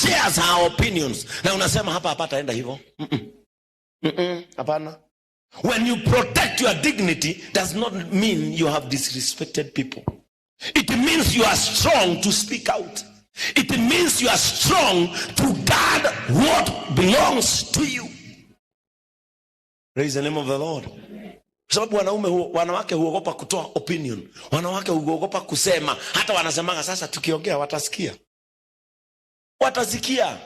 shares her opinions. Na unasema hapa hapataenda hivyo. Hapana. When you protect your dignity does not mean you have disrespected people. It means you are strong to speak out. It means you are strong to guard what belongs to you. Praise the name of the Lord. Sababu wanawake huogopa kutoa opinion. Wanawake huogopa kusema. Hata wanasemanga sasa tukiongea watasikia. Watasikia.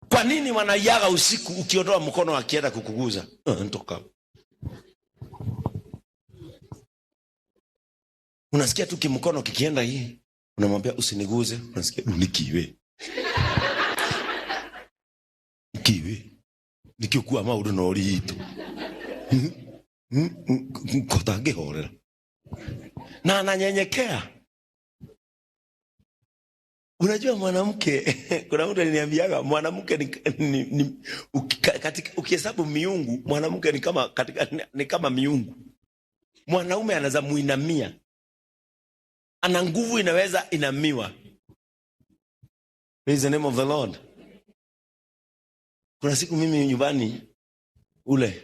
Kwa nini wanaiaga usiku ukiondoa mkono akienda kukuguza? Ntoka. Unasikia tu kimkono kikienda hii. Unamwambia usiniguze. Unasikia nikiwe. Nikiwe. Nikikuwa maudu na ori hito. Kotage horera. Na ananyenyekea. Unajua mwanamke, kuna mtu aliniambiaga mwanamke katika ukihesabu miungu, mwanamke ni kama miungu. Mwanaume anaweza muinamia. Ana nguvu inaweza inamiwa. Praise the name of the Lord. Kuna siku mimi nyumbani ule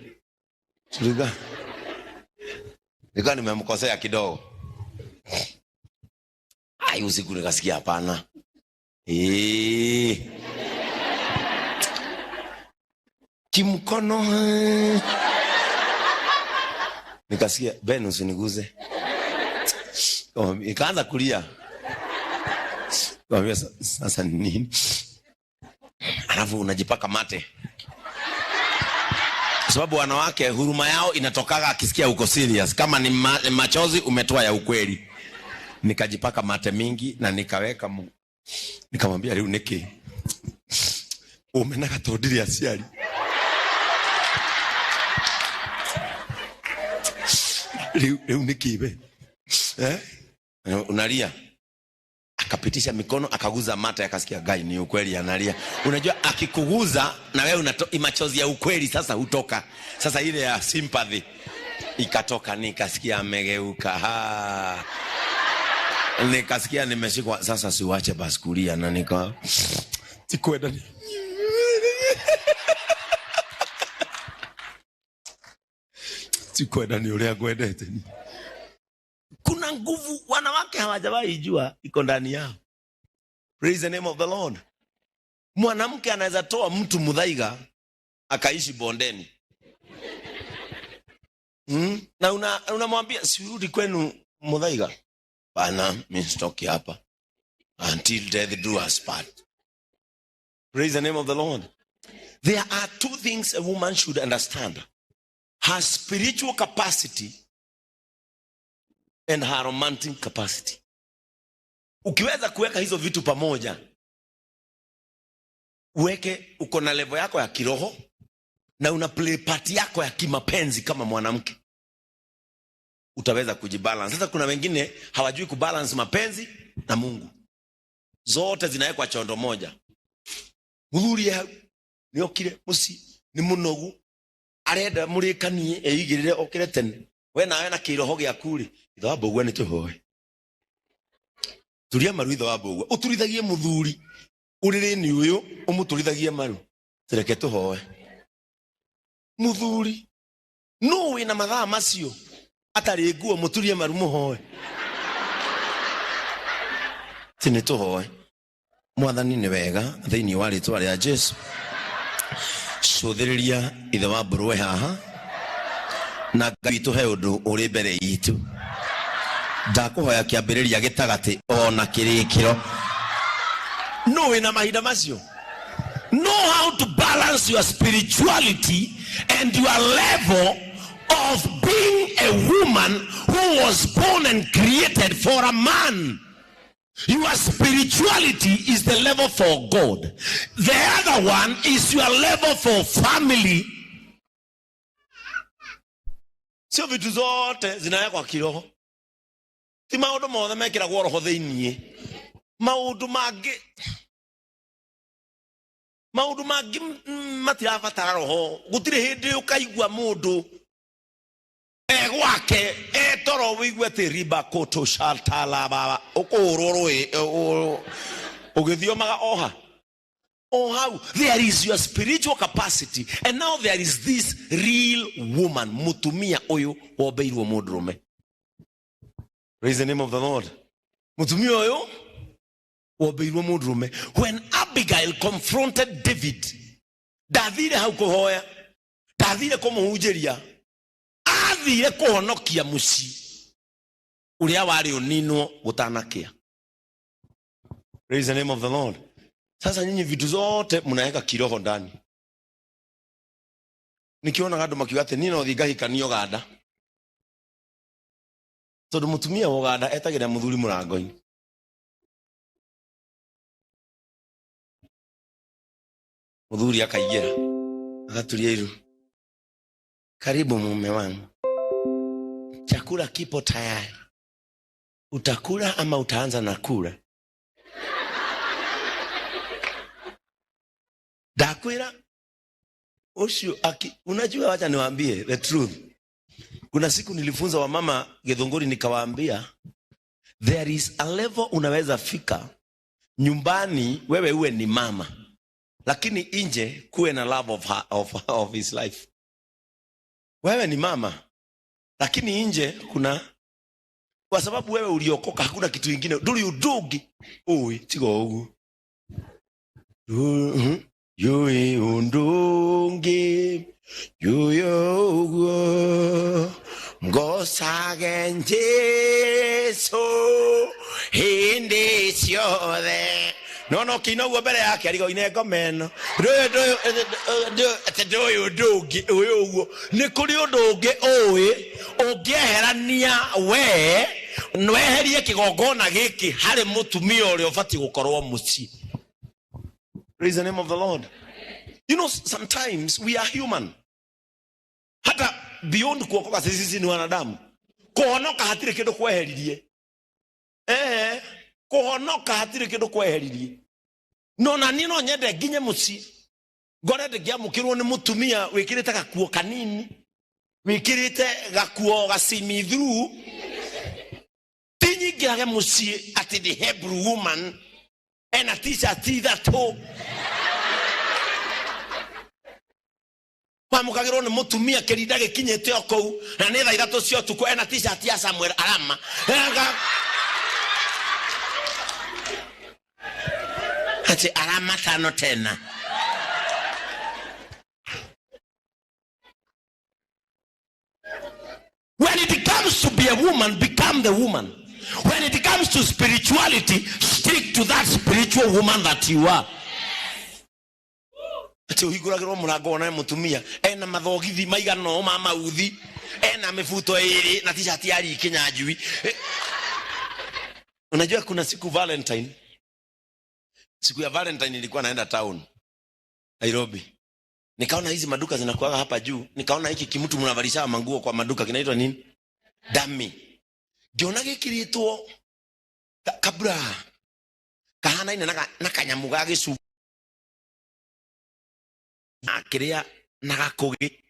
nika nimemkosea kidogo. Ai usiku nikasikia hapana. Kimkono. Nikasikia Ben usiniguze. Ikaanza kulia. Kwambia sasa nini? Alafu unajipaka mate. Sababu wanawake huruma yao inatokaga akisikia uko serious. Kama ni machozi umetoa ya ukweli. Nikajipaka mate mingi na nikaweka nikamwambia leo niki umenaka todiri asiali. Leo nikibe. Unalia. Akapitisha mikono akaguza mata akasikia gai ni ukweli analia. Unajua akikuguza na wewe machozi ya ukweli sasa hutoka. Sasa ile ya sympathy ikatoka nikasikia amegeuka. Nikasikia nimeshikwa sasa siwache baskulia na nika sikwenda ni. Sikwenda ni ule kwendete ni. Kuna nguvu wanawake hawajawahi jua iko ndani yao. Praise the name of the Lord. Mwanamke anaweza toa mtu mudhaiga akaishi bondeni. Na unamwambia sirudi kwenu mudhaiga. Bana mimi sitoki hapa until death do us part. Praise the name of the Lord. There are two things a woman should understand: her spiritual capacity and her romantic capacity. Ukiweza kuweka hizo vitu pamoja, uweke uko na level yako ya kiroho na una play part yako ya kimapenzi kama mwanamke, utaweza kujibalance. Sasa kuna wengine hawajui kubalance mapenzi na Mungu. Zote zinawekwa chondo moja. Muthuri ya ni okire musi ni munogu arenda murikanie eigirire okire tene we nawe na kiroho gya kuri itho wabogwa ni tuhoe turia maru itho wabogwa uturithagie muthuri urire ni uyu umuturithagie maru tereke tuhoe muthuri no we na mathaa macio atari nguo muturie maru muhoe tini tuhoe. Mwathani ni wega thiini wa ritwa ria Jesu. Cuthiriria ithe wa Mburwe haha na Ngai tuhe undu uri mbere itu. Ndakuhoya kiambiriria gitagati ona kirikiro. No we na mahinda macio. Know how to balance your spirituality and your level of being a woman who was born and created for a man. Your spirituality is the level for God. The other one is your level for family. Sio vitu zote zinawekwa kiroho. Ti maundu mothe mekiragwo roho thiini. Maundu magi matirabatara roho. Gutire hindi ukaigwa mundu gwake etoro wigwe tiriba koto shatala baba ukurorwe ugithio maga oha or how there is your spiritual capacity, and now there is this real woman, mutumia oyo obeirwo mudrume. Praise the name of the Lord. Mutumia oyo obeirwo mudrume. When Abigail confronted David, Dathire hau kuhoya, Dathire kumuhujeria, athire kuhonokia muci uria wari unino gutanakia. Praise the name of the Lord. Sasa nyinyi vitu zote mnaweka kiroho ndani. Nikiona gado makiwate nino thigahi kanio gada. Tondu mutumia wo gada etagira muthuri murango-ini. Muthuri akaigera agaturia iru. Karibu mume wangu. Chakula kipo tayari. Utakula ama utaanza na kula? Dakwira osho unajua, wacha niwaambie the truth. Kuna siku nilifunza wamama Githunguri nikawaambia there is a level unaweza fika nyumbani wewe uwe ni mama, lakini nje kuwe na love of his life. Wewe ni mama lakini nje kuna, kwa sababu wewe uliokoka hakuna kitu kingine nduri udogi oi tigo ugu yui undungi yuyo ngosage Jesu hindi ciothe no kino mbere yake arigo ine ngomeno ndo ndungi uyu uguo ni kuri undungi oi ungieherania we nweherie kigongona giki hari mutumia uri ubati gukorwo muci. Praise the name of the Lord. You know, sometimes we are human. Hata beyond kuokoka sisi ni wanadamu. Kuhonoka hatire kindu kweheririe. Kuhonoka hatire kindu kweheririe. No na nino nyende nginye muci. Ngore ndegia mukirwo ni mutumia wikirite gakuo kanini. Wikirite gakuo gasimi through. Tinyi ngirage muci ati the Hebrew woman and a teacher that ho. Mukagiro ni mutumia kerida gikinyete okou na ni thaa 3 cia utuku ena t-shirt ya Samuel Arama. Ati Arama tano tena. When it comes to be a woman, become the woman. When it comes to spirituality, stick to that spiritual woman that you are. Ati uhiguragirwo murango na mutumia ena mathogithi maigano mama uthi ena mifuto iri na t-shirt ya Kenya njui. Unajua kuna siku Valentine, siku ya Valentine nilikuwa naenda town Nairobi, nikaona hizi maduka zinakuwa hapa juu, nikaona hiki kimutu mnavalisha manguo kwa maduka kinaitwa nini, dami. Ngiona gikiritwo kabra kahana ina na kanyamu ga gicu akiria na gakugi.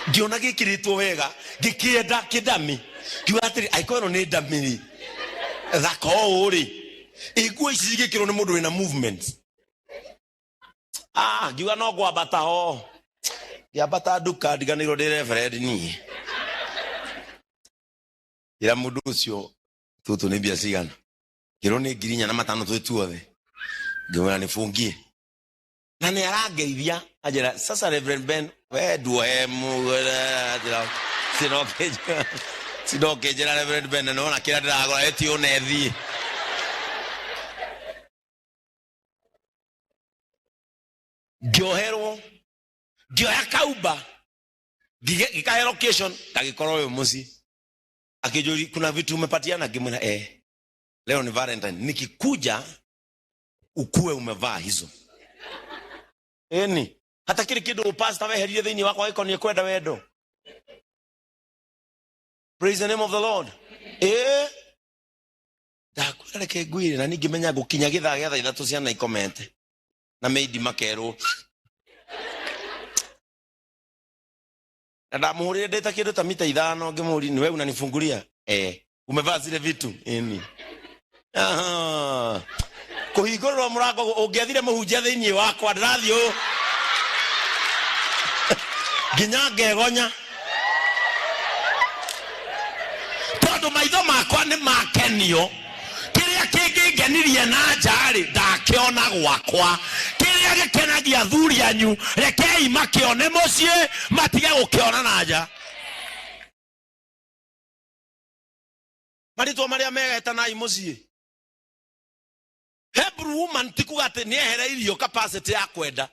Ngiona gikiritwo wega gikienda kidami kiwatiri aikono ni dami thako uri iguo ici gikiro ni mundu wina movement. Ngiuga no gwambata ho yambata duka ndiganirwo ndi reverend ni ira mundu ucio tutu ni bia cigana kiro ni 4,500 twetuothe ngimana nifungie na ni arageithia ajira. Sasa Reverend Ben we duemu ajira sinoke jira Reverend Ben naona kila ndagora eti onethi giohero gioya kauba gikahe location kagikoro we musi akijuri kuna vitu umepatiana ngimwena leo ni Valentine nikikuja ukue umevaa hizo hata kile kido pastor weherie thini wako iko ni kwenda wendo. Praise the name of the Lord. Dakwira reke ngwire na ningimenya gukinya githaa gĩa thaa 3 ciana ikomente na meidi makero na ndamuhurire ndeta kindu ta mita 5 ngimuri ni wewe unanifungulia umevaa zile vitu kuhingũrĩrwo mũrango ũngĩathire mũhunjia thĩinĩ wakwa ndĩrathiĩ nginya ngegonya tondũ maitho makwa nĩ makenio. Kĩrĩa kĩngĩngenirie na njarĩ ndakĩona gwakwa. Kĩrĩa gĩkenagia athuri anyu rekei makĩone mũciĩ matige gũkĩona na nja. Marĩtwa marĩa megetanai mũciĩ. Hebrew woman tikuga atĩ nĩehereirio capacity ya kwenda,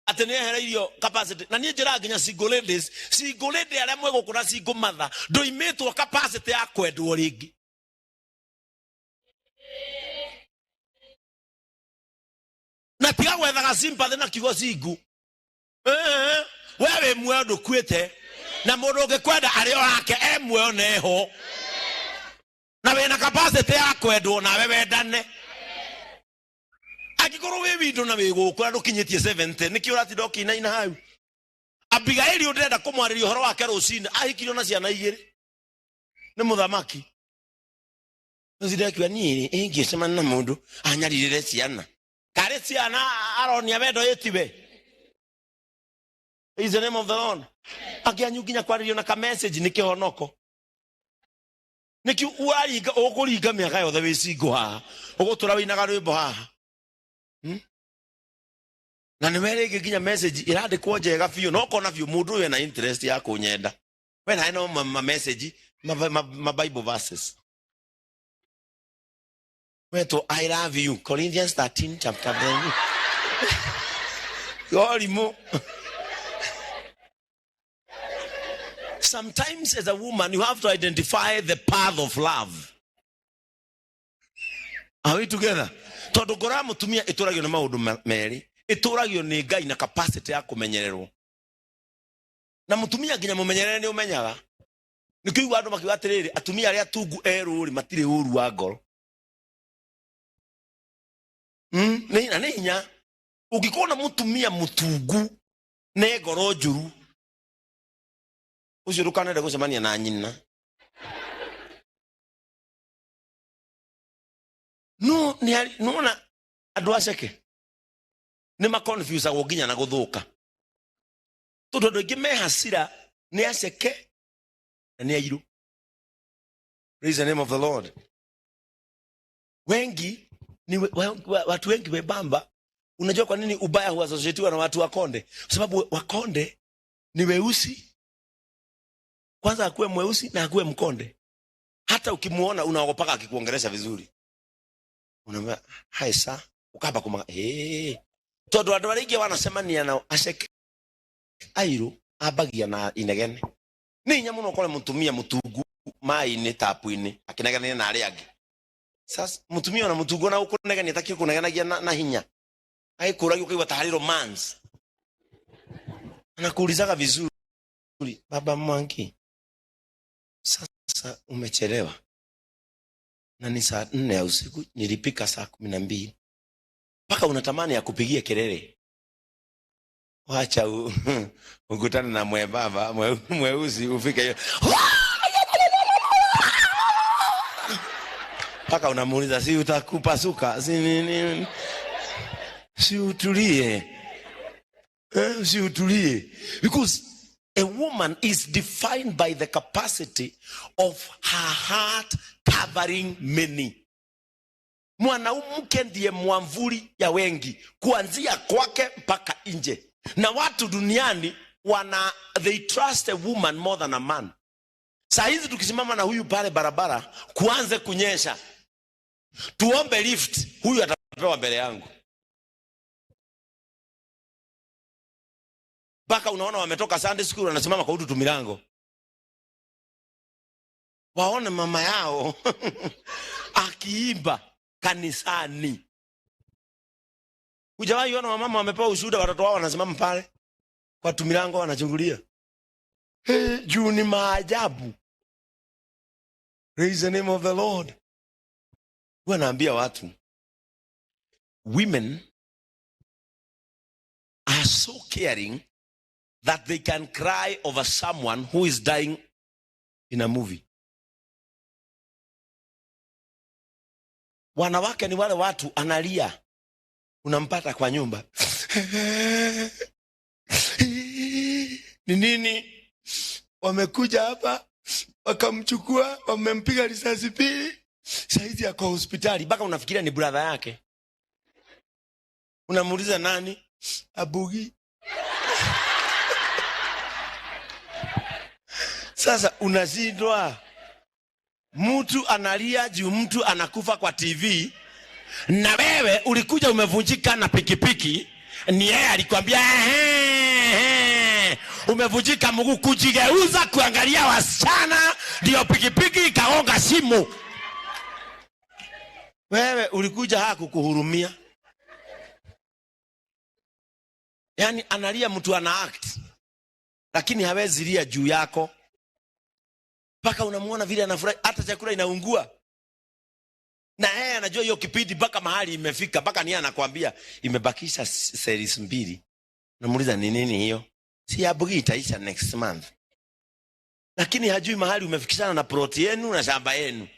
atĩ nĩehereirio capacity. Na niĩ njĩra nginya single ladies arĩa mwĩgũkũra single mother ndũimĩtwo capacity ya kwendwo rĩngĩ. Na tiga gwethaga sympathy na kiugo single. We wĩ muoyo ndũkuĩte na mũndũ ũngĩkwenda arĩ o yake muoyo neho na wĩna capacity ya kwendwo nawe wendane. Angĩkorwo wĩ witũ na wĩ gũkũ na ndũkinyĩtie 70 nĩkĩ ũratinda ũkĩinaina hau. Abigaili ũndĩrenda kũmwarĩria ũhoro wake rũcinĩ ahikirio na ciana 2 nĩ mũthamaki. Nĩcirekiwa niĩ ingĩcemania na mũndũ anyarirĩre ciana. Karĩ ciana aronia wendo ĩtiwe. Is the name of the Lord. Akĩanyu nginya kwarĩrio na ka message nĩ kĩhonoko. Nĩkĩ ũraringa ũkũringa mĩaka yothe wĩ single haha. Ũgũtũra wĩinaga rwĩmbo haha. Na nĩmerĩngĩ nginya message ĩrandĩkwo njega biũ no kona biũ mũndũ ũyũ ena interest ya kũnyenda. We na no message ma Bible verses. Weto I love you Corinthians 13 chapter 1. Yorimo. Sometimes as a woman you have to identify the path of love. Are we together? Tondũ ngora mũtumia ĩtũragio na maũndũ merĩ. Ĩtũragio nĩ Ngai na capacity ya kũmenyererwo. Na mũtumia nginya mũmenyerere nĩ ũmenyaga. Nĩkĩigua andũ makiuga atĩrĩrĩ atumia arĩa tungu erũ matirĩ ũru wa ngoro. Nĩ hinya. Ũngĩkorwo na mũtumia mũtungu na ngoro njũru ũcio ndũkanende gũcemania na nyina. No na andũ aceke nĩ ma confuse agwo nginya na gũthũka. Tondũ andũ aingĩ me hasira nĩ aceke na nĩ airũ. Praise the name of the Lord. Wengi ni watu wengi webamba. Unajua kwa nini ubaya huassociatiwa na watu wakonde? Kwa sababu wakonde ni weusi. Kwanza akuwe mweusi na akuwe mkonde. Hata ukimuona unaogopa akikuongelesha vizuri. Unamwambia hai sa ukaba kuma todo andũ arĩa wanasemania nao aceke airu abagia na inegene. Nĩ hinya mũno kole mũtumia mũtungu mai-inĩ tapu-inĩ akinegania na arĩa angĩ. Sasa mũtumia na mũtungu na ũkũnegania takĩ kũnegenagia na hinya. Aikũragio kaigua ta harĩ romance. Anakuulizaga vizuri. Baba Mwangi. Sasa umechelewa. Na ni saa 4 ya usiku nilipika saa 12. Paka unatamani ya kupigia kelele. Wacha ukutane na mwebaba mweusi ufike hiyo. Paka unamuuliza si utakupasuka si utulie. Si utulie. Because a woman is defined by the capacity of her heart covering many. Mwanamke ndiye mwamvuli ya wengi kuanzia kwake mpaka nje. Na watu duniani they trust a woman more than a man. Saa hizi tukisimama na huyu pale barabara kuanze kunyesha, tuombe lift, huyu atapewa mbele yangu. Baka unaona wametoka Sunday school wanasimama kwa utu milango. Waone mama yao akiimba kanisani. Hujawahi ona mama wamepewa ushuhuda watoto wao wanasimama pale kwa tumilango wanachungulia. Juu ni maajabu. Praise the name of the Lord. Wanaambia watu, women are so caring that they can cry over someone who is dying in a movie. Wanawake ni wale watu analia, unampata kwa nyumba ni nini? Wamekuja hapa wakamchukua, wamempiga risasi pili, saizi yako hospitali, mpaka unafikiria ni brother yake. Unamuuliza nani? Abugi. Sasa unazindwa, mtu analia juu mtu anakufa kwa TV, na wewe ulikuja umevunjika na pikipiki, ni yeye alikwambia umevunjika mguu, kujigeuza kuangalia wasichana, ndio pikipiki ikaonga simu. Wewe ulikuja hakukuhurumia. Yani analia mtu ana act, lakini hawezi lia juu yako. Paka unamuona vile anafurahi, hata chakula inaungua. Na yeye anajua hiyo kipindi mpaka mahali imefika, mpaka ni anakuambia imebakisha series 2. Namuuliza ni nini hiyo? Si Abugi itaisha next month. Lakini hajui mahali umefikishana na plot yenu na shamba yenu.